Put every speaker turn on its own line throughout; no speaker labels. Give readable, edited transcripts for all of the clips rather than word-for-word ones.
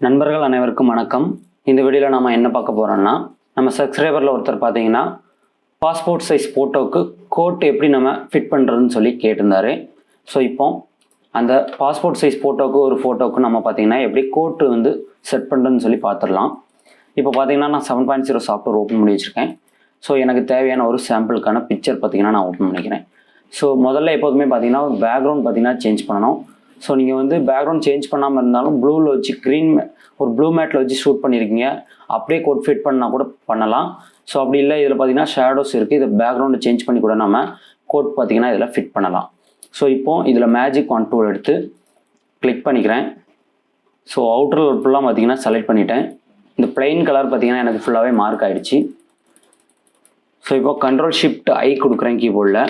நண்பர்கள் அனைவருக்கும் வணக்கம். இந்த வீடியோவில் நம்ம என்ன பார்க்க போகிறோம்னா, நம்ம சப்ஸ்கிரைபரில் ஒருத்தர் பார்த்தீங்கன்னா பாஸ்போர்ட் சைஸ் ஃபோட்டோவுக்கு கோட் எப்படி நம்ம ஃபிட் பண்ணுறதுன்னு சொல்லி கேட்டிருந்தாரு. ஸோ இப்போ அந்த பாஸ்போர்ட் சைஸ் ஃபோட்டோவுக்கு நம்ம பார்த்தீங்கன்னா எப்படி கோட்டு வந்து செட் பண்ணுறதுன்னு சொல்லி பார்த்துடலாம். இப்போ பார்த்தீங்கன்னா நான் 7.0 சாஃப்ட்வேர் ஓப்பன் பண்ணி வச்சுருக்கேன். ஸோ எனக்கு தேவையான ஒரு சாம்பிளுக்கான பிக்சர் பார்த்தீங்கன்னா நான் ஓப்பன் பண்ணிக்கிறேன். ஸோ முதல்ல எப்போதுமே பார்த்தீங்கன்னா ஒரு பேக்ரவுண்ட் பார்த்தீங்கன்னா சேஞ்ச் பண்ணணும். ஸோ நீங்கள் வந்து பேக்ரவுண்ட் சேஞ்ச் பண்ணாமல் இருந்தாலும் ப்ளூவில் வச்சு ஒரு ப்ளூ மேட்டில் வச்சு ஷூட் பண்ணியிருக்கீங்க, அப்படியே கோட் ஃபிட் பண்ணால் கூட பண்ணலாம். ஸோ அப்படி இல்லை, இதில் பார்த்தீங்கன்னா ஷேடோஸ் இருக்குது, இதை பேக்ரவுண்டை சேஞ்ச் பண்ணி கூட நம்ம கோட் பார்த்தீங்கன்னா இதில் ஃபிட் பண்ணலாம். ஸோ இப்போது இதில் மேஜிக் ஒன் டூல் எடுத்து கிளிக் பண்ணிக்கிறேன். ஸோ அவுட்டர் ஃபுல்லாக பார்த்தீங்கன்னா செலக்ட் பண்ணிட்டேன். இந்த பிளெயின் கலர் பார்த்தீங்கன்னா எனக்கு ஃபுல்லாகவே மார்க் ஆகிடுச்சு. ஸோ இப்போ Ctrl+Shift+I கொடுக்குறேன் கீபோர்டில்.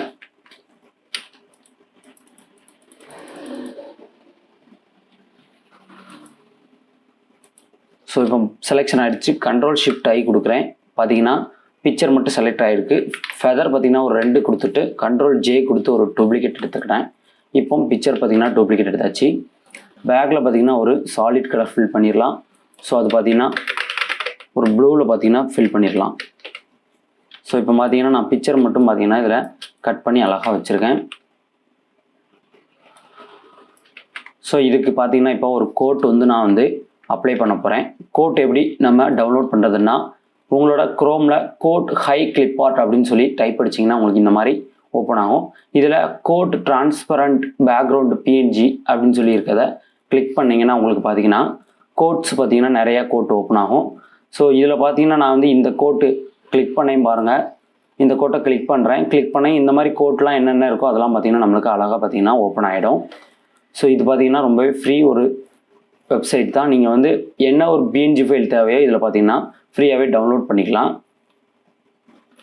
ஸோ இப்போ செலெக்ஷன் ஆகிடுச்சு. Ctrl+Shift+I கொடுக்குறேன். பார்த்தீங்கன்னா பிக்சர் மட்டும் செலக்ட் ஆகிருக்கு. ஃபெதர் பார்த்தீங்கன்னா ஒரு 2 கொடுத்துட்டு Ctrl+J கொடுத்து ஒரு டூப்ளிகேட் எடுத்துக்கிறேன். இப்போ பிக்சர் பார்த்தீங்கன்னா டூப்ளிகேட் எடுத்தாச்சு. பேக்கில் பார்த்தீங்கன்னா ஒரு சாலிட் கலர் ஃபில் பண்ணிடலாம். ஸோ அது பார்த்தீங்கன்னா ஒரு ப்ளூவில் பார்த்தீங்கன்னா ஃபில் பண்ணிடலாம். ஸோ இப்போ பார்த்தீங்கன்னா நான் பிக்சர் மட்டும் பார்த்தீங்கன்னா இதில் கட் பண்ணி அழகாக வச்சுருக்கேன். ஸோ இதுக்கு பார்த்தீங்கன்னா இப்போ ஒரு கோட் வந்து நான் வந்து அப்ளை பண்ண போகிறேன். கோட் எப்படி நம்ம டவுன்லோட் பண்ணுறதுன்னா, உங்களோட குரோமில் கோட் ஹை கிளிப் ஆர்ட் அப்படின்னு சொல்லி டைப் அடிச்சிங்கன்னா உங்களுக்கு இந்த மாதிரி ஓப்பன் ஆகும். இதில் கோட் டிரான்ஸ்பரண்ட் பேக்ரவுண்ட் PNG அப்படின்னு சொல்லி இருக்கிறத கிளிக் பண்ணிங்கன்னா உங்களுக்கு பார்த்தீங்கன்னா கோட்ஸ் பார்த்தீங்கன்னா நிறையா கோட் ஓப்பன் ஆகும். ஸோ இதில் பார்த்தீங்கன்னா நான் வந்து இந்த கோட்டு கிளிக் பண்ணேன் பாருங்கள். இந்த கோட்டை கிளிக் பண்ணுறேன். கிளிக் பண்ணி இந்த மாதிரி கோட்லாம் என்னென்ன இருக்கோ அதெல்லாம் பார்த்தீங்கன்னா நம்மளுக்கு அழகாக பார்த்தீங்கன்னா ஓப்பன் ஆகிடும். ஸோ இது பார்த்தீங்கன்னா ரொம்பவே ஃப்ரீ ஒரு வெப்சைட் தான். நீங்கள் வந்து என்ன ஒரு PNG ஃபைல் தேவையோ இதில் பார்த்தீங்கன்னா ஃப்ரீயாகவே டவுன்லோட் பண்ணிக்கலாம்.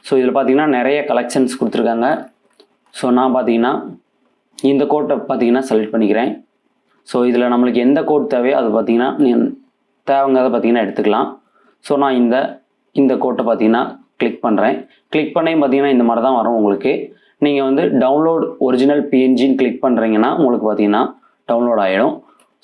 ஸோ இதில் பார்த்தீங்கன்னா நிறைய கலெக்ஷன்ஸ் கொடுத்துருக்காங்க. ஸோ நான் பார்த்தீங்கன்னா இந்த கோட்டை பார்த்தீங்கன்னா செலக்ட் பண்ணிக்கிறேன். ஸோ இதில் நம்மளுக்கு எந்த கோட் தேவையோ அது பார்த்தீங்கன்னா தேவைங்கிறத பார்த்தீங்கன்னா எடுத்துக்கலாம். ஸோ நான் இந்த கோட்டை பார்த்தீங்கன்னா கிளிக் பண்ணுறேன். கிளிக் பண்ணி பார்த்தீங்கன்னா இந்த மாதிரி தான் வரும் உங்களுக்கு. நீங்கள் வந்து டவுன்லோட் ஒரிஜினல் PNGன்னு கிளிக் பண்ணுறீங்கன்னா உங்களுக்கு பார்த்தீங்கன்னா டவுன்லோட் ஆகிடும்.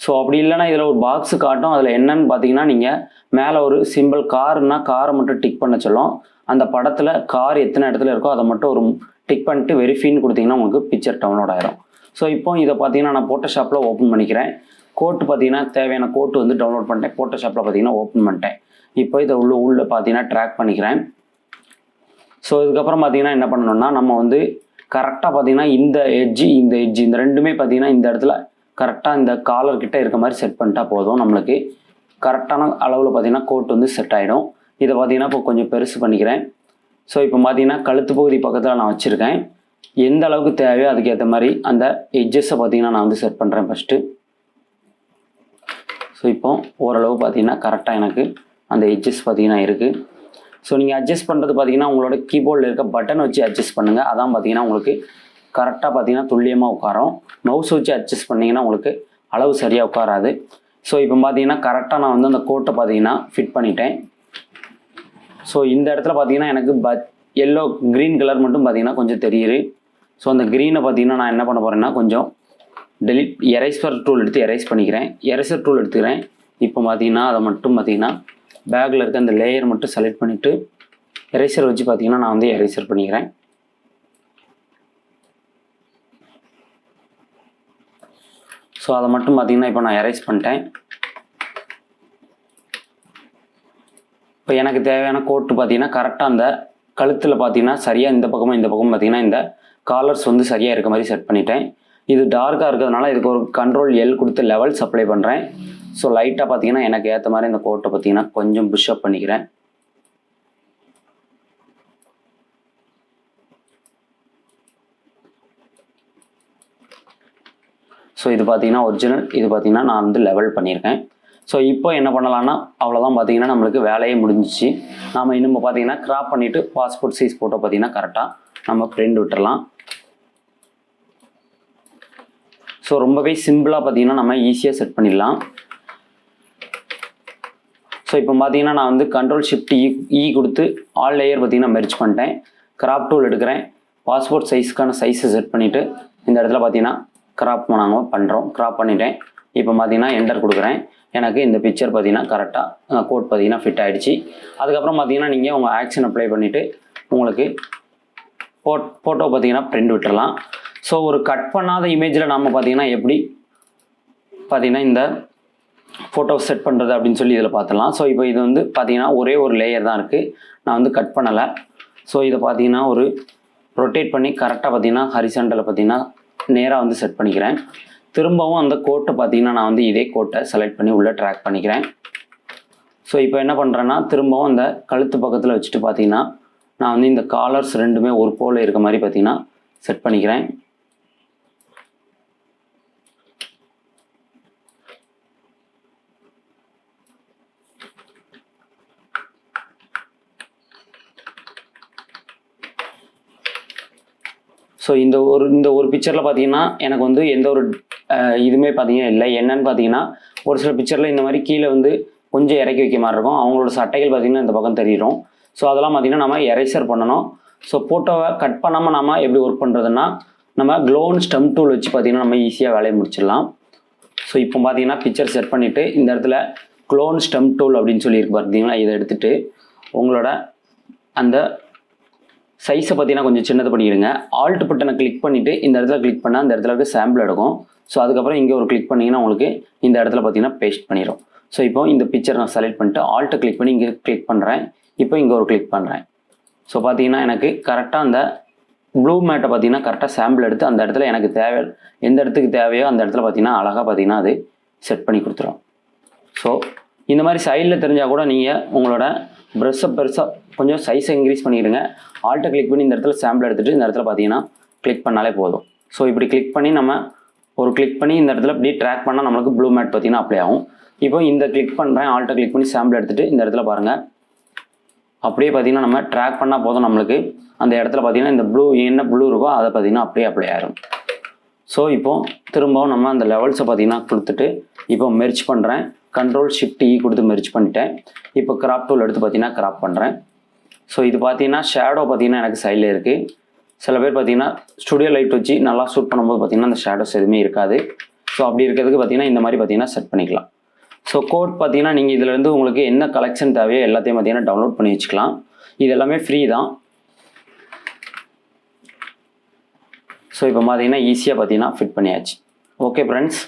ஸோ அப்படி இல்லைனா இதில் ஒரு பாக்ஸு காட்டும். அதில் என்னன்னு பார்த்தீங்கன்னா நீங்கள் மேலே ஒரு சிம்பிள் கார்னா காரை மட்டும் டிக் பண்ண சொல்லும். அந்த படத்தில் கார் எத்தனை இடத்துல இருக்கோ அதை மட்டும் ஒரு டிக் பண்ணிட்டு வெரிஃபைன்னு கொடுத்தீங்கன்னா உங்களுக்கு பிக்சர் டவுன்லோட் ஆகிடும். ஸோ இப்போ இதை பார்த்தீங்கன்னா நான் ஃபோட்டோஷாப்பில் ஓப்பன் பண்ணிக்கிறேன். கோட்டு பார்த்தீங்கன்னா தேவையான கோட்டு வந்து டவுன்லோட் பண்ணிட்டேன். ஃபோட்டோஷாப்பில் பார்த்தீங்கன்னா ஓப்பன் பண்ணிட்டேன். இப்போ இதை உள்ள பார்த்தீங்கன்னா ட்ராக் பண்ணிக்கிறேன். ஸோ இதுக்கப்புறம் பார்த்தீங்கன்னா என்ன பண்ணணும்னா, நம்ம வந்து கரெக்டாக பார்த்தீங்கன்னா இந்த எட்ஜி இந்த ரெண்டுமே பார்த்தீங்கன்னா இந்த இடத்துல கரெக்டாக இந்த காலர்கிட்ட இருக்க மாதிரி செட் பண்ணிட்டா போதும். நம்மளுக்கு கரெக்டான அளவில் பார்த்தீங்கன்னா கோட் வந்து செட் ஆகிடும். இதை பார்த்தீங்கன்னா இப்போ கொஞ்சம் பெருசு பண்ணிக்கிறேன். ஸோ இப்போ பார்த்தீங்கன்னா கழுத்து பகுதி பக்கத்தில் நான் வச்சுருக்கேன். எந்த அளவுக்கு தேவையோ அதுக்கேற்ற மாதிரி அந்த எட்ஜஸை பார்த்தீங்கன்னா நான் வந்து செட் பண்ணுறேன் ஃபஸ்ட்டு. ஸோ இப்போ ஓரளவு பார்த்தீங்கன்னா கரெக்டாக எனக்கு அந்த எட்ஜஸ் பார்த்தீங்கன்னா இருக்குது. ஸோ நீங்கள் அட்ஜஸ்ட் பண்ணுறது பார்த்தீங்கன்னா உங்களோட கீபோர்டில் இருக்க பட்டன் வச்சு அட்ஜஸ்ட் பண்ணுங்கள். அதான் பார்த்தீங்கன்னா உங்களுக்கு கரெக்டாக பார்த்தீங்கன்னா துல்லியமாக உட்காரும். மவுஸ் வச்சு அட்ஜஸ்ட் பண்ணிங்கன்னா உங்களுக்கு அளவு சரியாக உட்காராது. ஸோ இப்போ பார்த்தீங்கன்னா கரெக்டாக நான் வந்து அந்த கோட்டை பார்த்தீங்கன்னா ஃபிட் பண்ணிட்டேன். ஸோ இந்த இடத்துல பார்த்தீங்கன்னா எனக்கு க்ரீன் கலர் மட்டும் பார்த்தீங்கன்னா கொஞ்சம் தெரியுது. ஸோ அந்த க்ரீனை பார்த்தீங்கன்னா நான் என்ன பண்ண போகிறேன்னா கொஞ்சம் எரேசர் டூல் எடுத்து எரேஸ் பண்ணிக்கிறேன். எரேசர் டூல் எடுத்துக்கிறேன். இப்போ பார்த்தீங்கன்னா அதை மட்டும் பார்த்தீங்கன்னா பேக்கில் இருக்க அந்த லேயர் மட்டும் செலக்ட் பண்ணிவிட்டு எரேசர் வச்சு பார்த்தீங்கன்னா நான் வந்து எரேசர் பண்ணிக்கிறேன். ஸோ அதை மட்டும் பார்த்தீங்கன்னா இப்போ நான் எரேஸ் பண்ணிட்டேன். இப்போ எனக்கு தேவையான கோட்டு பார்த்தீங்கன்னா கரெக்டாக அந்த கழுத்தில் பார்த்தீங்கன்னா சரியாக இந்த பக்கமும் பார்த்தீங்கன்னா இந்த காலர்ஸ் வந்து சரியாக இருக்க மாதிரி செட் பண்ணிட்டேன். இது டார்க்காக இருக்கிறதுனால இதுக்கு ஒரு Ctrl+L கொடுத்து லெவல்ஸ் அப்ளை பண்ணுறேன். ஸோ லைட்டாக பார்த்தீங்கன்னா எனக்கு ஏற்ற மாதிரி இந்த கோட்டை பார்த்தீங்கன்னா கொஞ்சம் புஷ்அப் பண்ணிக்கிறேன். ஸோ இது பார்த்தீங்கன்னா ஒரிஜினல், இது பார்த்தீங்கன்னா நான் வந்து லெவல் பண்ணியிருக்கேன். ஸோ இப்போ என்ன பண்ணலான்னா அவ்வளோதான் பார்த்தீங்கன்னா நம்மளுக்கு வேலையே முடிஞ்சிச்சு. நாம் இன்னும் பார்த்தீங்கன்னா கிராப் பண்ணிவிட்டு பாஸ்போர்ட் சைஸ் ஃபோட்டோ பார்த்தீங்கன்னா கரெக்டாக நம்ம பிரிண்ட் விட்டுறலாம். ஸோ ரொம்பவே சிம்பிளாக பார்த்தீங்கன்னா நம்ம ஈஸியாக செட் பண்ணிடலாம். ஸோ இப்போ பார்த்தீங்கன்னா நான் வந்து Ctrl+Shift+E கொடுத்து ஆல் லேயர் பார்த்தீங்கன்னா மெர்ஜ் பண்ணிட்டேன். கிராப் டூல் எடுக்கிறேன். பாஸ்போர்ட் சைஸ்க்கான சைஸை செட் பண்ணிவிட்டு இந்த இடத்துல பார்த்தீங்கன்னா கிராப் நாங்கள் பண்ணுறோம். கிராப் பண்ணிட்டேன். இப்போ பார்த்தீங்கன்னா என்டர் கொடுக்குறேன். எனக்கு இந்த பிக்சர் பார்த்தீங்கன்னா கரெக்டாக கோட் பார்த்தீங்கன்னா ஃபிட் ஆகிடுச்சு. அதுக்கப்புறம் பார்த்தீங்கன்னா நீங்கள் உங்கள் ஆக்ஷன் அப்ளை பண்ணிவிட்டு உங்களுக்கு ஃபோட்டோ பார்த்தீங்கன்னா பிரிண்ட் விட்டுடலாம். ஸோ ஒரு கட் பண்ணாத இமேஜில் நம்ம பார்த்தீங்கன்னா எப்படி பார்த்தீங்கன்னா இந்த ஃபோட்டோ செட் பண்ணுறது அப்படின்னு சொல்லி இதில் பார்த்துடலாம். ஸோ இப்போ இது வந்து பார்த்தீங்கன்னா ஒரே ஒரு லேயர் தான் இருக்குது, நான் வந்து கட் பண்ணலை. ஸோ இதை பார்த்தீங்கன்னா ஒரு ரொட்டேட் பண்ணி கரெக்டாக பார்த்தீங்கன்னா ஹரிசாண்டலில் பார்த்தீங்கன்னா நேராக வந்து செட் பண்ணிக்கிறேன். திரும்பவும் அந்த கோட்டை பார்த்தீங்கன்னா நான் வந்து இதே கோட்டை செலக்ட் பண்ணி உள்ளே ட்ராக் பண்ணிக்கிறேன். ஸோ இப்போ என்ன பண்ணுறேன்னா திரும்பவும் அந்த கழுத்து பக்கத்தில் வச்சுட்டு பார்த்தீங்கன்னா நான் வந்து இந்த காலர்ஸ் ரெண்டுமே ஒரு போல் இருக்க மாதிரி பார்த்தீங்கன்னா செட் பண்ணிக்கிறேன். ஸோ இந்த ஒரு பிக்சரில் பார்த்தீங்கன்னா எனக்கு வந்து எந்த ஒரு இதுவுமே பார்த்தீங்கன்னா இல்லை. என்னன்னு பார்த்தீங்கன்னா ஒரு சில பிக்சரில் இந்த மாதிரி கீழே வந்து கொஞ்சம் இறக்கி வைக்க மாதிரி இருக்கும், அவங்களோட சட்டைகள் பார்த்தீங்கன்னா இந்த பக்கம் தெரியும். ஸோ அதெல்லாம் பார்த்தீங்கன்னா நம்ம எரேசர் பண்ணணும். ஸோ ஃபோட்டோவை கட் பண்ணாமல் நம்ம எப்படி ஒர்க் பண்ணுறதுன்னா நம்ம க்ளோன் ஸ்டெம் டூல் வச்சு பார்த்தீங்கன்னா நம்ம ஈஸியாக வேலையை முடிச்சிடலாம். ஸோ இப்போ பார்த்தீங்கன்னா பிக்சர் செட் பண்ணிவிட்டு இந்த இடத்துல க்ளோன் ஸ்டெம் டூல் அப்படின்னு சொல்லியிருக்கு பார்த்தீங்கன்னா, இதை எடுத்துகிட்டு உங்களோட அந்த சைஸை பார்த்தீங்கன்னா கொஞ்சம் சின்னது பண்ணிடுங்க. ஆல்ட் பட்டனை கிளிக் பண்ணிவிட்டு இந்த இடத்துல கிளிக் பண்ணால் அந்த இடத்துல இருக்க சாம்பிள் எடுக்கும். ஸோ அதுக்கப்புறம் இங்கே ஒரு கிளிக் பண்ணிங்கன்னா உங்களுக்கு இந்த இடத்துல பார்த்தீங்கன்னா பேஸ்ட் பண்ணிடும். ஸோ இப்போ இந்த பிக்சர் நான் செலக்ட் பண்ணிட்டு ஆல்ட்டை கிளிக் பண்ணி இங்கே கிளிக் பண்ணுறேன். இப்போ இங்கே ஒரு கிளிக் பண்ணுறேன். ஸோ பார்த்தீங்கன்னா எனக்கு கரெக்டாக அந்த ப்ளூ மேட்டை பார்த்தீங்கன்னா கரெக்டாக சாம்பிள் எடுத்து அந்த இடத்துல எனக்கு எந்த இடத்துக்கு தேவையோ அந்த இடத்துல பார்த்தீங்கன்னா அழகாக பார்த்தீங்கன்னா அது செட் பண்ணி கொடுத்துரும். ஸோ இந்த மாதிரி சைடில் தெரிஞ்சால் கூட நீங்கள் உங்களோட ப்ரெஷ்ஷை பெருசாக கொஞ்சம் சைஸை இன்க்ரீஸ் பண்ணிடுங்க. ஆல்ட்டை கிளிக் பண்ணி இந்த இடத்துல சாம்பிள் எடுத்துகிட்டு இந்த இடத்துல பார்த்தீங்கன்னா கிளிக் பண்ணாலே போதும். ஸோ இப்படி கிளிக் பண்ணி நம்ம ஒரு கிளிக் பண்ணி இந்த இடத்துல இப்படி ட்ராக் பண்ணால் நம்மளுக்கு ப்ளூ மேட் பார்த்தீங்கன்னா அப்ளை ஆகும். இப்போ இந்த கிளிக் பண்ணுறேன், ஆல்ட்டை கிளிக் பண்ணி சாம்பிள் எடுத்துகிட்டு இந்த இடத்துல பாருங்கள் அப்படியே பார்த்தீங்கன்னா நம்ம ட்ராக் பண்ணால் போதும், நம்மளுக்கு அந்த இடத்துல பார்த்தீங்கன்னா இந்த ப்ளூ என்ன ப்ளூ இருக்கோ அதை பார்த்தீங்கன்னா அப்படியே அப்ளை ஆகிடும். ஸோ இப்போ திரும்பவும் நம்ம அந்த லெவல்ஸை பார்த்தீங்கன்னா கொடுத்துட்டு இப்போ மெர்ஜ் பண்ணுறேன். Ctrl+Shift+E கொடுத்து மெர்ஜ் பண்ணிட்டேன். இப்போ கிராப் டூல் எடுத்து பார்த்தீங்கன்னா கிராப் பண்ணுறேன். ஸோ இது பார்த்தீங்கன்னா ஷேடோ பார்த்தீங்கன்னா எனக்கு சைடில் இருக்குது. சில பேர் பார்த்தீங்கன்னா ஸ்டுடியோ லைட் வச்சு நல்லா ஷூட் பண்ணும்போது பார்த்தீங்கன்னா அந்த ஷேடோஸ் எதுவுமே இருக்காது. ஸோ அப்படி இருக்கிறதுக்கு பார்த்தீங்கன்னா இந்த மாதிரி பார்த்தீங்கன்னா செட் பண்ணிக்கலாம். ஸோ கோட் பார்த்தீங்கன்னா நீங்கள் இதிலேருந்து உங்களுக்கு என்ன கலெக்ஷன் தேவையோ எல்லாத்தையும் பார்த்தீங்கன்னா டவுன்லோட் பண்ணி வச்சுக்கலாம். இது எல்லாமே ஃப்ரீ தான். ஸோ இப்போ பார்த்தீங்கன்னா ஈஸியாக பார்த்தீங்கன்னா ஃபிட் பண்ணியாச்சு. Okay friends.